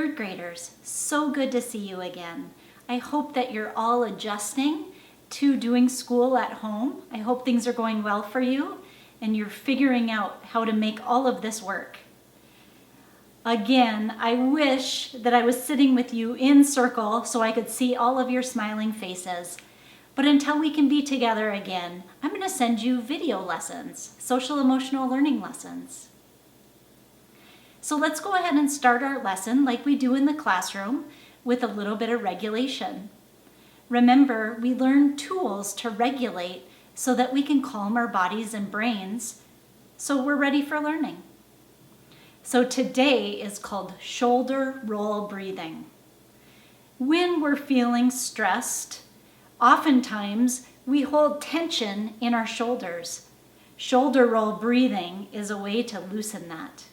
Third graders, so good to see you again. I hope that you're all adjusting to doing school at home. I hope things are going well for you and you're figuring out how to make all of this work. Again, I wish that I was sitting with you in circle so I could see all of your smiling faces. But until we can be together again, I'm going to send you video lessons, social emotional learning lessons. So let's go ahead and start our lesson like we do in the classroom with a little bit of regulation. Remember, we learn tools to regulate so that we can calm our bodies and brains so we're ready for learning. So today is called shoulder roll breathing. When we're feeling stressed, oftentimes we hold tension in our shoulders. Shoulder roll breathing is a way to loosen that.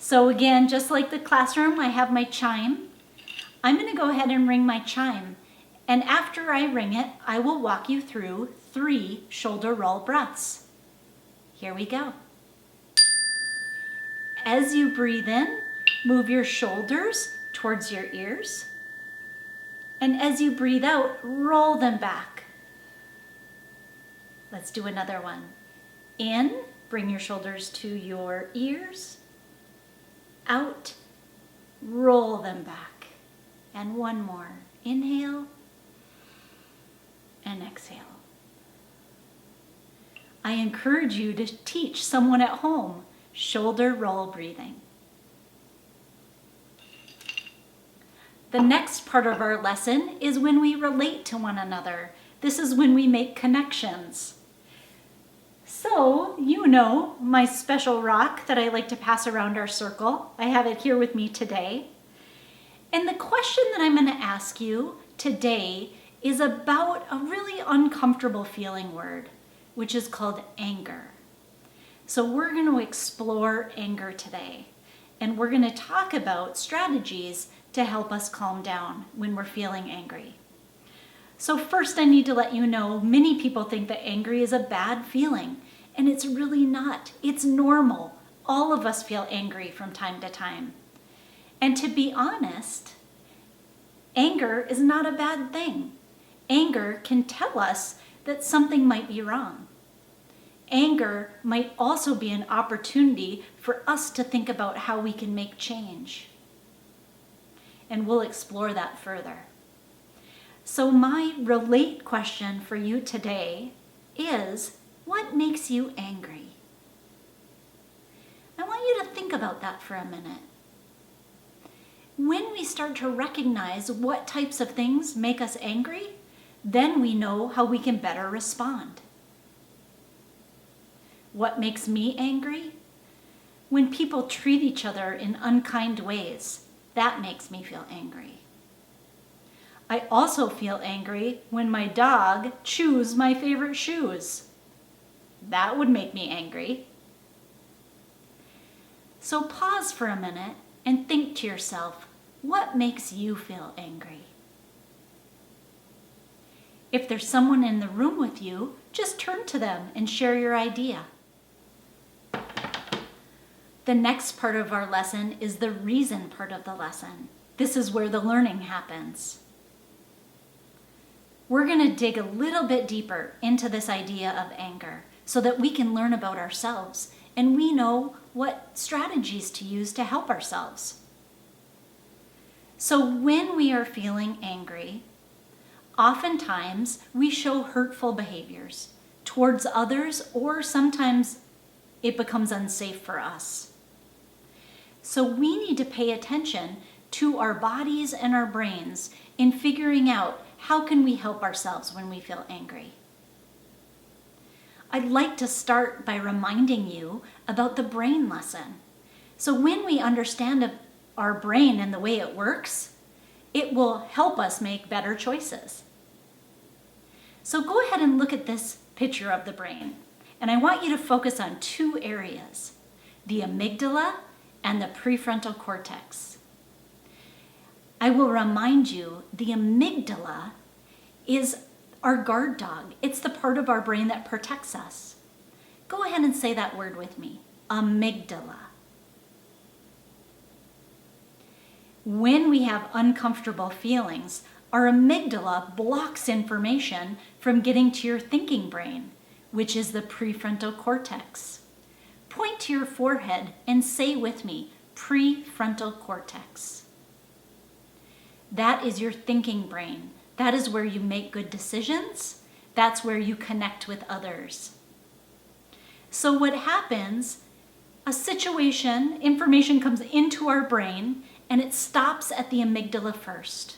So again, just like the classroom, I have my chime. I'm going to go ahead and ring my chime. And after I ring it, I will walk you through 3 shoulder roll breaths. Here we go. As you breathe in, move your shoulders towards your ears. And as you breathe out, roll them back. Let's do another one. In, bring your shoulders to your ears. Out, roll them back. And one more. Inhale and exhale. I encourage you to teach someone at home shoulder roll breathing. The next part of our lesson is when we relate to one another. This is when we make connections. So, you know my special rock that I like to pass around our circle. I have it here with me today. And the question that I'm going to ask you today is about a really uncomfortable feeling word, which is called anger. So we're going to explore anger today. And we're going to talk about strategies to help us calm down when we're feeling angry. So first I need to let you know, many people think that angry is a bad feeling, and it's really not. It's normal. All of us feel angry from time to time. And to be honest, anger is not a bad thing. Anger can tell us that something might be wrong. Anger might also be an opportunity for us to think about how we can make change. And we'll explore that further. So my relate question for you today is, what makes you angry? I want you to think about that for a minute. When we start to recognize what types of things make us angry, then we know how we can better respond. What makes me angry? When people treat each other in unkind ways, that makes me feel angry. I also feel angry when my dog chews my favorite shoes. That would make me angry. So pause for a minute and think to yourself, what makes you feel angry? If there's someone in the room with you, just turn to them and share your idea. The next part of our lesson is the reason part of the lesson. This is where the learning happens. We're going to dig a little bit deeper into this idea of anger so that we can learn about ourselves and we know what strategies to use to help ourselves. So when we are feeling angry, oftentimes we show hurtful behaviors towards others, or sometimes it becomes unsafe for us. So we need to pay attention to our bodies and our brains in figuring out how can we help ourselves when we feel angry. I'd like to start by reminding you about the brain lesson. So when we understand our brain and the way it works, it will help us make better choices. So go ahead and look at this picture of the brain. And I want you to focus on 2 areas, the amygdala and the prefrontal cortex. I will remind you, the amygdala is our guard dog. It's the part of our brain that protects us. Go ahead and say that word with me, amygdala. When we have uncomfortable feelings, our amygdala blocks information from getting to your thinking brain, which is the prefrontal cortex. Point to your forehead and say with me, prefrontal cortex. That is your thinking brain. That is where you make good decisions. That's where you connect with others. So what happens, a situation, information comes into our brain and it stops at the amygdala first.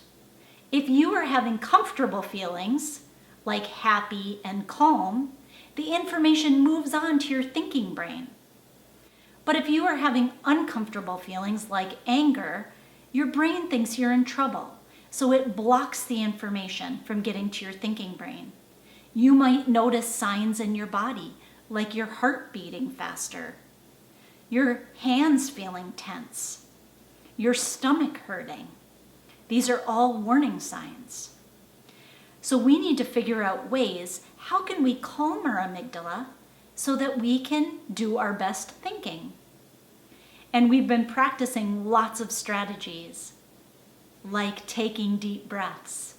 If you are having comfortable feelings, like happy and calm, the information moves on to your thinking brain. But if you are having uncomfortable feelings like anger, your brain thinks you're in trouble, so it blocks the information from getting to your thinking brain. You might notice signs in your body, like your heart beating faster, your hands feeling tense, your stomach hurting. These are all warning signs. So we need to figure out ways, how can we calm our amygdala so that we can do our best thinking? And we've been practicing lots of strategies, like taking deep breaths.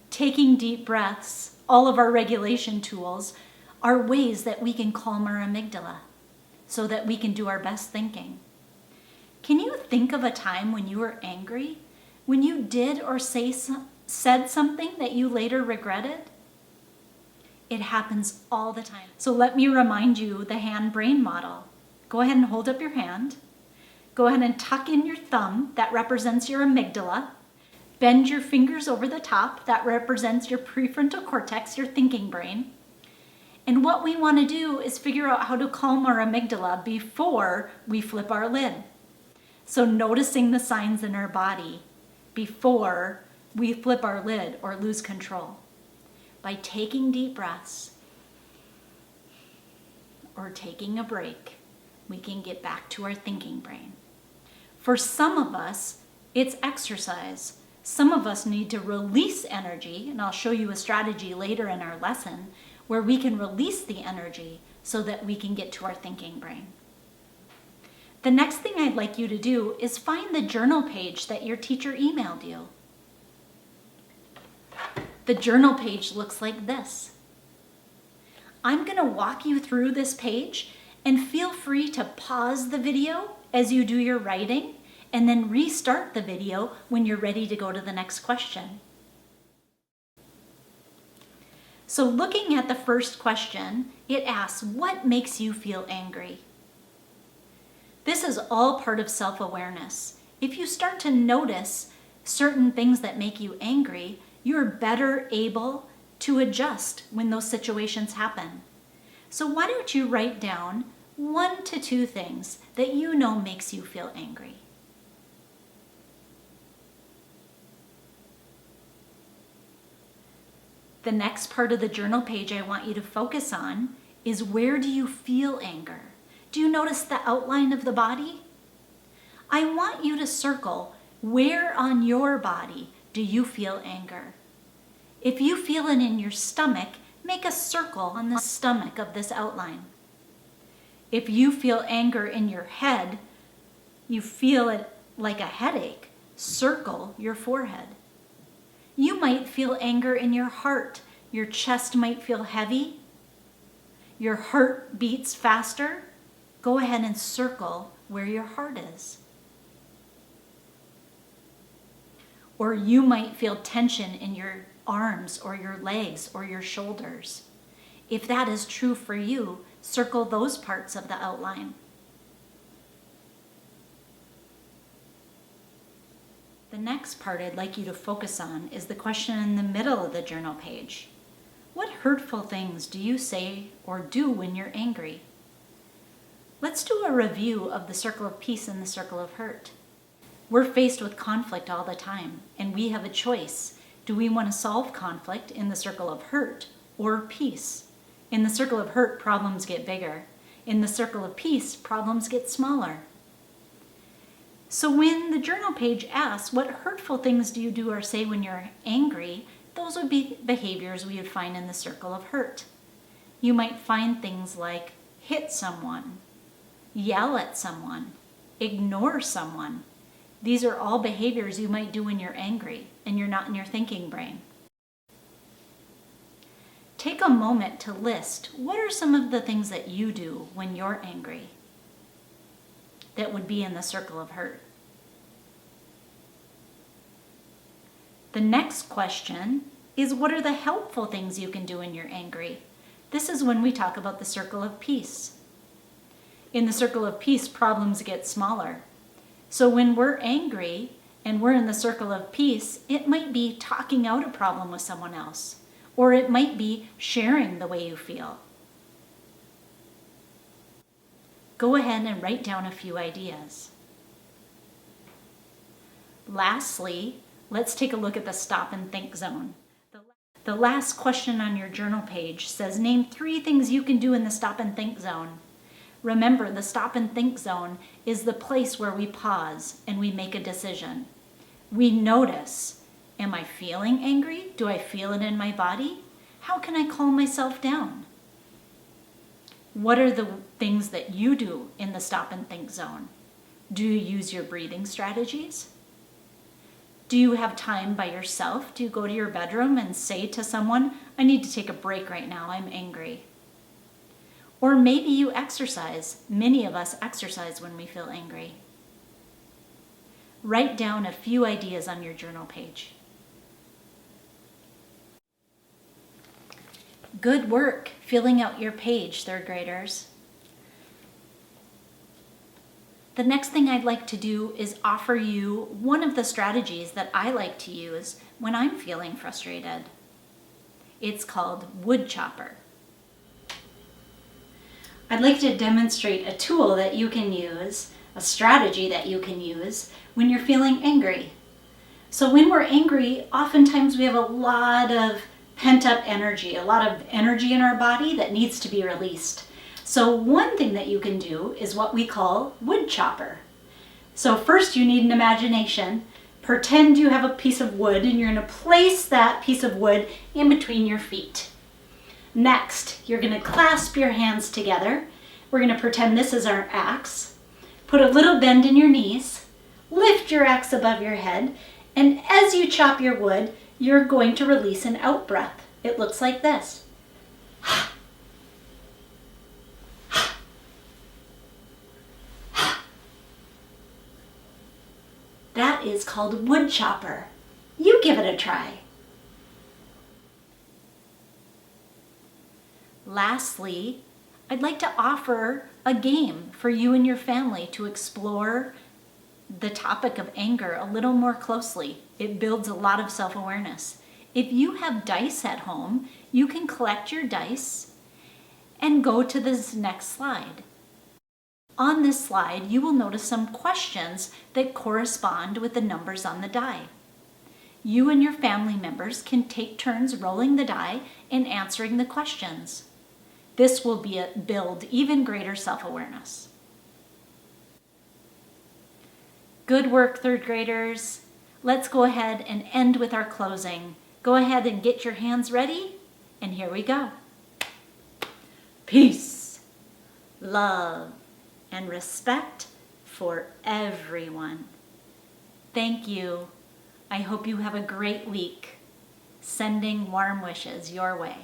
Taking deep breaths, all of our regulation tools, are ways that we can calm our amygdala so that we can do our best thinking. Can you think of a time when you were angry? When you did or said something that you later regretted? It happens all the time. So let me remind you the hand-brain model. Go ahead and hold up your hand. Go ahead and tuck in your thumb, that represents your amygdala. Bend your fingers over the top, that represents your prefrontal cortex, your thinking brain. And what we want to do is figure out how to calm our amygdala before we flip our lid. So noticing the signs in our body before we flip our lid or lose control. By taking deep breaths or taking a break, we can get back to our thinking brain. For some of us, it's exercise. Some of us need to release energy, and I'll show you a strategy later in our lesson where we can release the energy so that we can get to our thinking brain. The next thing I'd like you to do is find the journal page that your teacher emailed you. The journal page looks like this. I'm going to walk you through this page, and feel free to pause the video as you do your writing and then restart the video when you're ready to go to the next question. So looking at the first question, it asks, what makes you feel angry? This is all part of self-awareness. If you start to notice certain things that make you angry, you're better able to adjust when those situations happen. So why don't you write down 1 to 2 things that you know makes you feel angry? The next part of the journal page I want you to focus on is, where do you feel anger? Do you notice the outline of the body? I want you to circle, where on your body do you feel anger? If you feel it in your stomach, make a circle on the stomach of this outline. If you feel anger in your head, you feel it like a headache, circle your forehead. You might feel anger in your heart. Your chest might feel heavy. Your heart beats faster. Go ahead and circle where your heart is. Or you might feel tension in your arms or your legs or your shoulders. If that is true for you, circle those parts of the outline. The next part I'd like you to focus on is the question in the middle of the journal page. What hurtful things do you say or do when you're angry? Let's do a review of the circle of peace and the circle of hurt. We're faced with conflict all the time, and we have a choice. Do we want to solve conflict in the circle of hurt or peace? In the circle of hurt, problems get bigger. In the circle of peace, problems get smaller. So when the journal page asks, what hurtful things do you do or say when you're angry? Those would be behaviors we would find in the circle of hurt. You might find things like hit someone, yell at someone, ignore someone, These are all behaviors you might do when you're angry and you're not in your thinking brain. Take a moment to list what are some of the things that you do when you're angry that would be in the circle of hurt. The next question is, what are the helpful things you can do when you're angry? This is when we talk about the circle of peace. In the circle of peace, problems get smaller. So when we're angry and we're in the circle of peace, it might be talking out a problem with someone else, or it might be sharing the way you feel. Go ahead and write down a few ideas. Lastly, let's take a look at the stop and think zone. The last question on your journal page says, name 3 things you can do in the stop and think zone. Remember, the stop and think zone is the place where we pause and we make a decision. We notice, am I feeling angry? Do I feel it in my body? How can I calm myself down? What are the things that you do in the stop and think zone? Do you use your breathing strategies? Do you have time by yourself? Do you go to your bedroom and say to someone, I need to take a break right now, I'm angry? Or maybe you exercise. Many of us exercise when we feel angry. Write down a few ideas on your journal page. Good work filling out your page, third graders. The next thing I'd like to do is offer you one of the strategies that I like to use when I'm feeling frustrated. It's called wood chopper. I'd like to demonstrate a tool that you can use, a strategy that you can use when you're feeling angry. So when we're angry, oftentimes we have a lot of pent-up energy, a lot of energy in our body that needs to be released. So one thing that you can do is what we call wood chopper. So first you need an imagination. Pretend you have a piece of wood and you're going to place that piece of wood in between your feet. Next, you're going to clasp your hands together. We're going to pretend this is our axe. Put a little bend in your knees. Lift your axe above your head. And as you chop your wood, you're going to release an out breath. It looks like this. That is called wood chopper. You give it a try. Lastly, I'd like to offer a game for you and your family to explore the topic of anger a little more closely. It builds a lot of self-awareness. If you have dice at home, you can collect your dice and go to this next slide. On this slide, you will notice some questions that correspond with the numbers on the die. You and your family members can take turns rolling the die and answering the questions. This will build even greater self-awareness. Good work, third graders. Let's go ahead and end with our closing. Go ahead and get your hands ready, and here we go. Peace, love, and respect for everyone. Thank you. I hope you have a great week. Sending warm wishes your way.